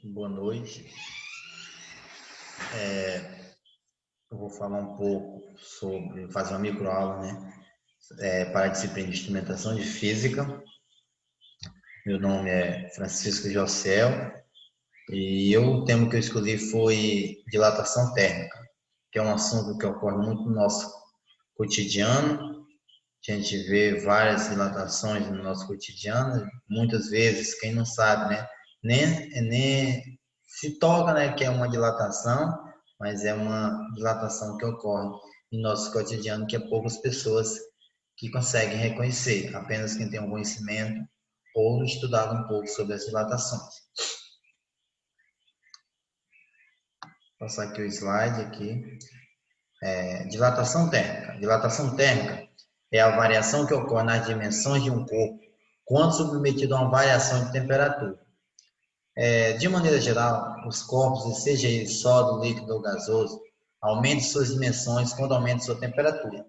Boa noite. Eu vou falar um pouco sobre fazer uma microaula, para a disciplina de instrumentação de física. Meu nome é Francisco Josel e o tema que eu escolhi foi dilatação térmica, que é um assunto que ocorre muito no nosso cotidiano. A gente vê várias dilatações no nosso cotidiano. Muitas vezes, quem não sabe, nem se toca, que é uma dilatação, mas é uma dilatação que ocorre em nosso cotidiano, que é poucas pessoas que conseguem reconhecer, apenas quem tem um conhecimento ou estudado um pouco sobre as dilatações. Vou passar aqui o slide aqui. Dilatação térmica. Dilatação térmica é a variação que ocorre nas dimensões de um corpo quando submetido a uma variação de temperatura. De maneira geral, os corpos, seja ele sólido, líquido ou gasoso, aumentam suas dimensões quando aumenta sua temperatura.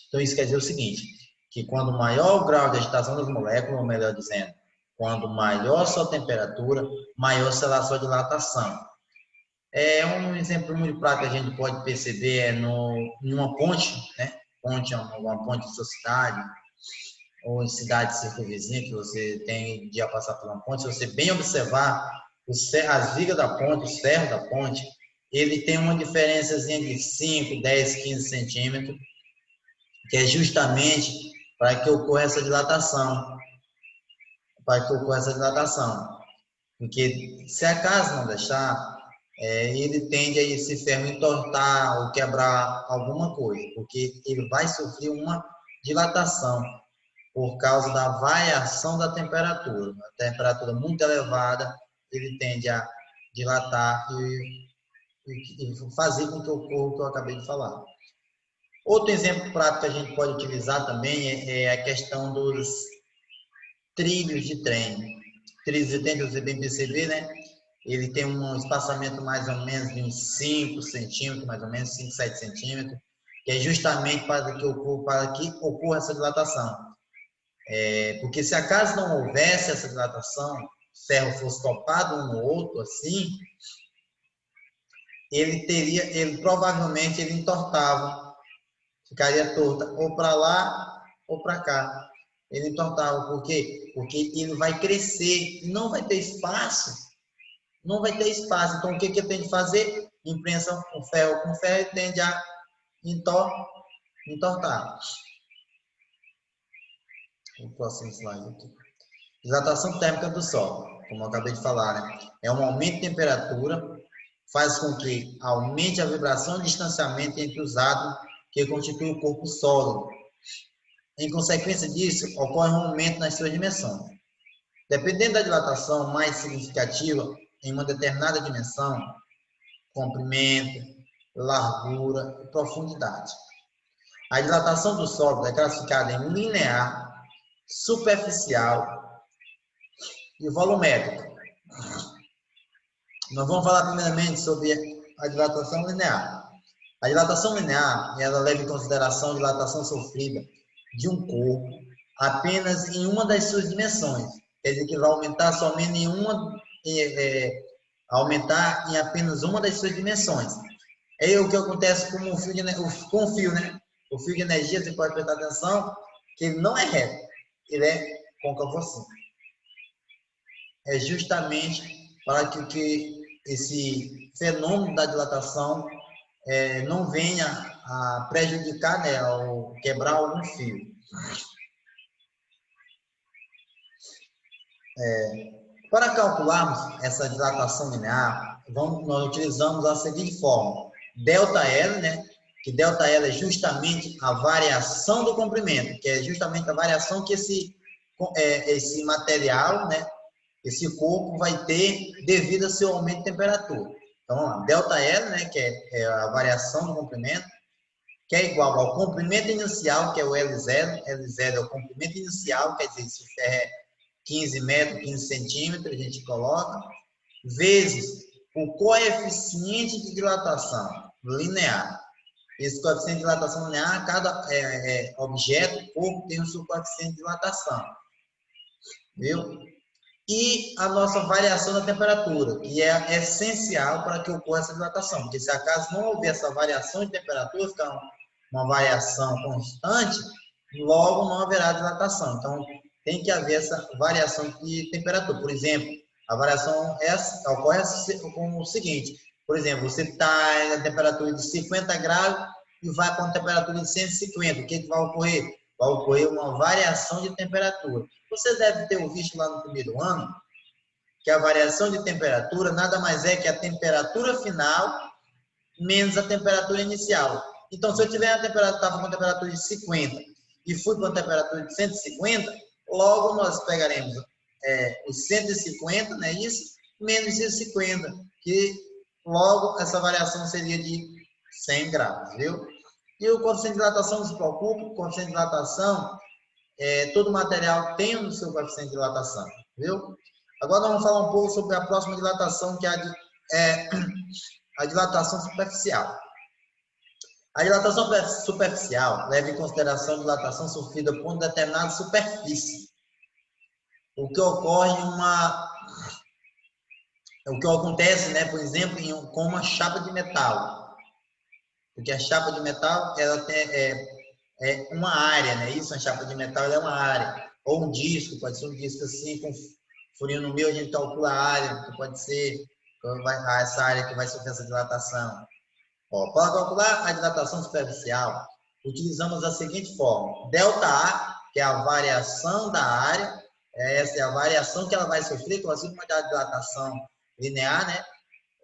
Então, isso quer dizer o seguinte, que quando maior o grau de agitação das moléculas, ou melhor dizendo, quando maior sua temperatura, maior será a sua dilatação. Um exemplo muito prático que a gente pode perceber em uma ponte, uma ponte de sua cidade, ou em cidade circunvizinha, que você tem de passar por uma ponte, se você bem observar, as vigas da ponte, os ferros da ponte, ele tem uma diferençazinha de 5, 10, 15 centímetros, que é justamente para que ocorra essa dilatação. Porque se a casa não deixar, ele tende a esse ferro entortar ou quebrar alguma coisa, porque ele vai sofrer uma dilatação por causa da variação da temperatura. A temperatura muito elevada, ele tende a dilatar e fazer com que ocorra o que eu acabei de falar. Outro exemplo prático que a gente pode utilizar também é a questão dos trilhos de trem. Trilhos de trem, você bem perceber, ele tem um espaçamento mais ou menos de uns 5 centímetros, mais ou menos 5, 7 centímetros, que é justamente para que ocorra essa dilatação. Porque se acaso não houvesse essa dilatação, o ferro fosse topado um no outro assim, ele provavelmente ele entortava, ficaria torta ou para lá ou para cá. Ele entortava, por quê? Porque ele vai crescer, não vai ter espaço. Então, o que ele tem de fazer? Imprensa o ferro com ferro e tende a entortar. O próximo slide aqui. Dilatação térmica do solo, como eu acabei de falar, é um aumento de temperatura, faz com que aumente a vibração e distanciamento entre os átomos que constituem o corpo sólido. Em consequência disso, ocorre um aumento nas suas dimensões. Dependendo da dilatação mais significativa em uma determinada dimensão, comprimento, largura e profundidade. A dilatação do sólido é classificada em linear, superficial e volumétrica. Nós vamos falar primeiramente sobre a dilatação linear. A dilatação linear, ela leva em consideração a dilatação sofrida de um corpo apenas em uma das suas dimensões. Quer dizer que vai aumentar somente aumentar em apenas uma das suas dimensões. É o que acontece com o fio, O fio de energia, você pode prestar atenção, que ele não é reto, ele é côncavo assim. É justamente para que esse fenômeno da dilatação não venha a prejudicar, ou quebrar algum fio. Para calcularmos essa dilatação linear, nós utilizamos a seguinte fórmula. ΔL, que ΔL é justamente a variação do comprimento, que é justamente a variação que esse material, esse corpo vai ter devido ao seu aumento de temperatura. Então, vamos lá. ΔL, que é a variação do comprimento, que é igual ao comprimento inicial, que é o L0. L0 é o comprimento inicial, quer dizer, se o ferro é 15 metros, 15 centímetros, a gente coloca, vezes o coeficiente de dilatação linear. Esse coeficiente de dilatação linear, cada objeto, corpo, tem o seu coeficiente de dilatação. Viu? e a nossa variação da temperatura, que é essencial para que ocorra essa dilatação, porque se acaso não houver essa variação de temperatura, ficar uma variação constante, logo não haverá dilatação. Então, tem que haver essa variação de temperatura. Por exemplo, a variação ocorre com o seguinte, por exemplo, você está na temperatura de 50 graus e vai para uma temperatura de 150, o que vai ocorrer? Vai ocorrer uma variação de temperatura. Você deve ter visto lá no primeiro ano que a variação de temperatura nada mais é que a temperatura final menos a temperatura inicial. Então, se eu tiver estava com uma temperatura de 50 e fui para uma temperatura de 150, logo nós pegaremos os 150, não é isso? Menos 150, que logo essa variação seria de 100 graus, viu? E o coeficiente de dilatação, não se preocupe, o coeficiente de dilatação, todo material tem o seu coeficiente de dilatação, viu? Agora nós vamos falar um pouco sobre a próxima dilatação, que é a dilatação superficial. A dilatação superficial leva em consideração a dilatação sofrida por uma determinada superfície. O que acontece, né, por exemplo, com uma chapa de metal. Porque a chapa de metal, ela é uma área, né? Isso, a chapa de metal é uma área. Ou um disco, pode ser um disco assim, com furinho no meio, a gente calcula a área, que pode ser essa área que vai sofrer essa dilatação. Para calcular a dilatação superficial, utilizamos a seguinte forma. ΔA, que é a variação da área, essa é a variação que ela vai sofrer, com a dilatação linear, né?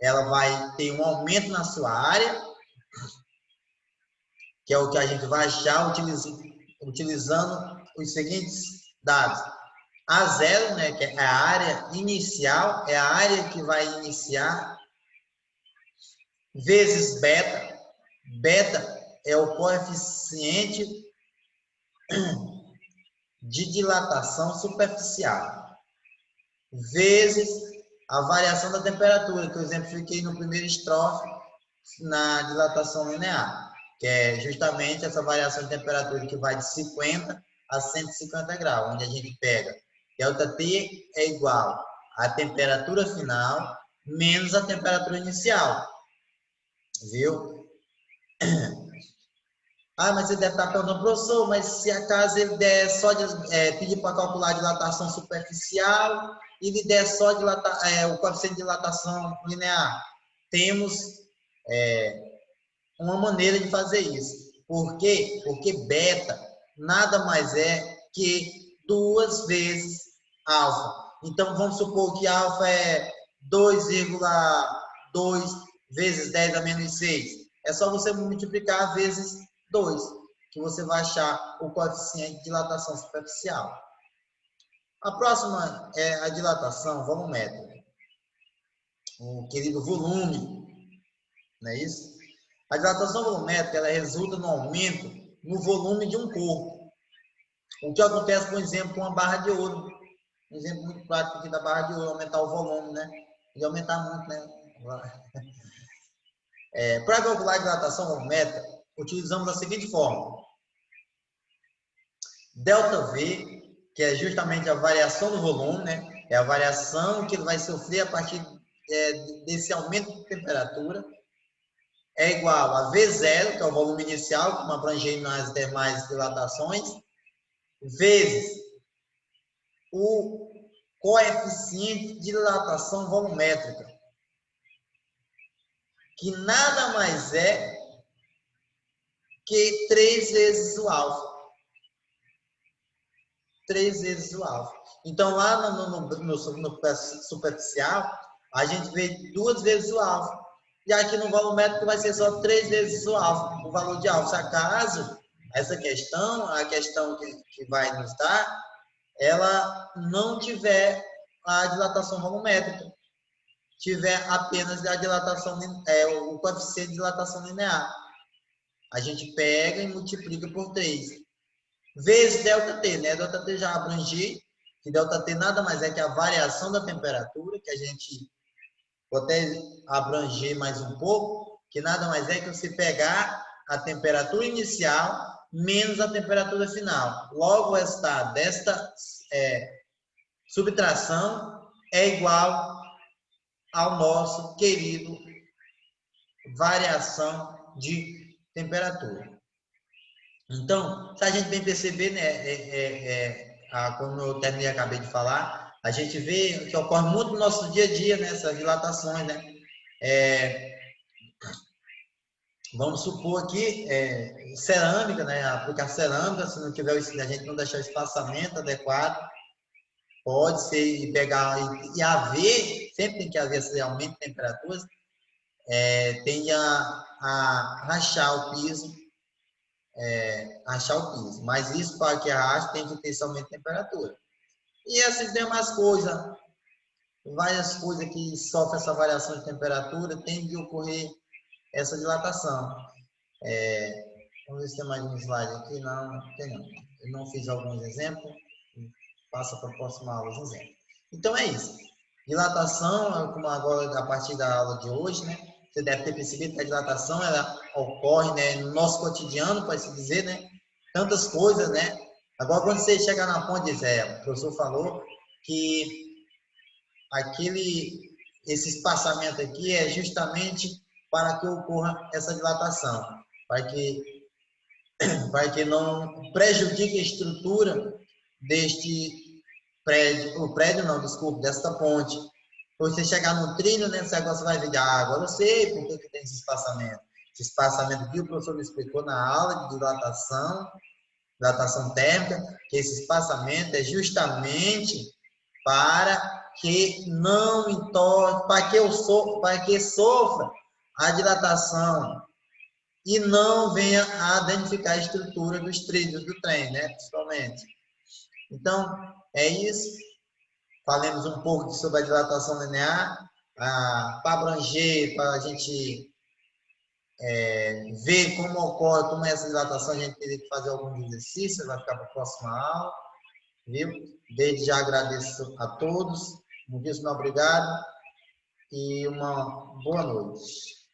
Ela vai ter um aumento na sua área, que é o que a gente vai achar utilizando os seguintes dados. A0, né, que é a área inicial, é a área que vai iniciar, vezes beta. Beta é o coeficiente de dilatação superficial, vezes a variação da temperatura, que eu exemplifiquei no primeiro estrofe, na dilatação linear, que é justamente essa variação de temperatura que vai de 50 a 150 graus, onde a gente pega ΔT é igual à temperatura final menos a temperatura inicial. Viu? Mas você deve estar perguntando, professor, mas se acaso ele der só pedir para calcular a dilatação superficial e ele der só o coeficiente de dilatação linear, temos uma maneira de fazer isso. Por quê? Porque beta nada mais é que 2 vezes alfa. Então, vamos supor que alfa é 2,2 vezes 10 a menos 6. É só você multiplicar vezes 2, que você vai achar o coeficiente de dilatação superficial. A próxima é a dilatação volumétrica. O querido volume, não é isso? A dilatação volumétrica, ela resulta no aumento no volume de um corpo. O que acontece, por exemplo, com uma barra de ouro. Um exemplo muito prático aqui da barra de ouro, aumentar o volume, né? E aumentar muito, né? Para calcular a dilatação volumétrica, utilizamos a seguinte fórmula. ΔV, que é justamente a variação do volume, né? É a variação que ele vai sofrer a partir desse aumento de temperatura, é igual a V0, que é o volume inicial, como abrangei nas demais dilatações, vezes o coeficiente de dilatação volumétrica, que nada mais é que 3 vezes o alfa. 3 vezes o alfa. Então, lá no superficial, a gente vê 2 vezes o alfa. E aqui no volumétrico vai ser só 3 vezes o alfa, o valor de alfa. Se acaso essa questão, a questão que vai nos dar, ela não tiver a dilatação volumétrica, tiver apenas a dilatação, o coeficiente de dilatação linear. A gente pega e multiplica por 3. Vezes ΔT, né? ΔT já abrangi, que ΔT nada mais é que a variação da temperatura, que a gente vou até abranger mais um pouco, que nada mais é que você pegar a temperatura inicial menos a temperatura final. Logo, o resultado desta subtração é igual ao nosso querido variação de temperatura. Então, se a gente bem perceber, né, como eu terminei, acabei de falar, a gente vê que ocorre muito no nosso dia a dia, né, essas dilatações, né? Vamos supor aqui, cerâmica, né? Aplicar cerâmica, se não tiver, a gente não deixar o espaçamento adequado, pode ser e pegar e haver, sempre tem que haver esse aumento de temperaturas, tende a rachar o piso, mas isso para que arraste tem que ter esse aumento de temperatura. E essas demais coisas, várias coisas que sofrem essa variação de temperatura, tem de ocorrer essa dilatação. Vamos ver se tem mais um slide aqui. Não tem não. Eu não fiz alguns exemplos. Passa para a próxima aula os exemplos. Então é isso. Dilatação, como agora a partir da aula de hoje, né? Você deve ter percebido que a dilatação ela ocorre, né, no nosso cotidiano, pode se dizer, né? Tantas coisas, né? Agora, quando você chegar na ponte, o professor falou que esse espaçamento aqui é justamente para que ocorra essa dilatação, para que não prejudique a estrutura deste prédio, o prédio não, desculpe, desta ponte. Quando você chegar no trilho, né, você vai ver, agora eu sei por que tem esse espaçamento. Esse espaçamento que o professor me explicou na aula de dilatação térmica, que esse espaçamento é justamente para que não entorne, para que sofra a dilatação e não venha a danificar a estrutura dos trilhos do trem, né, principalmente. Então, é isso. Falamos um pouco sobre a dilatação linear, para abranger, para a gente ver como ocorre, como é essa dilatação, a gente teria que fazer alguns exercícios, vai ficar para a próxima aula, viu? Desde já agradeço a todos, muitíssimo obrigado e uma boa noite.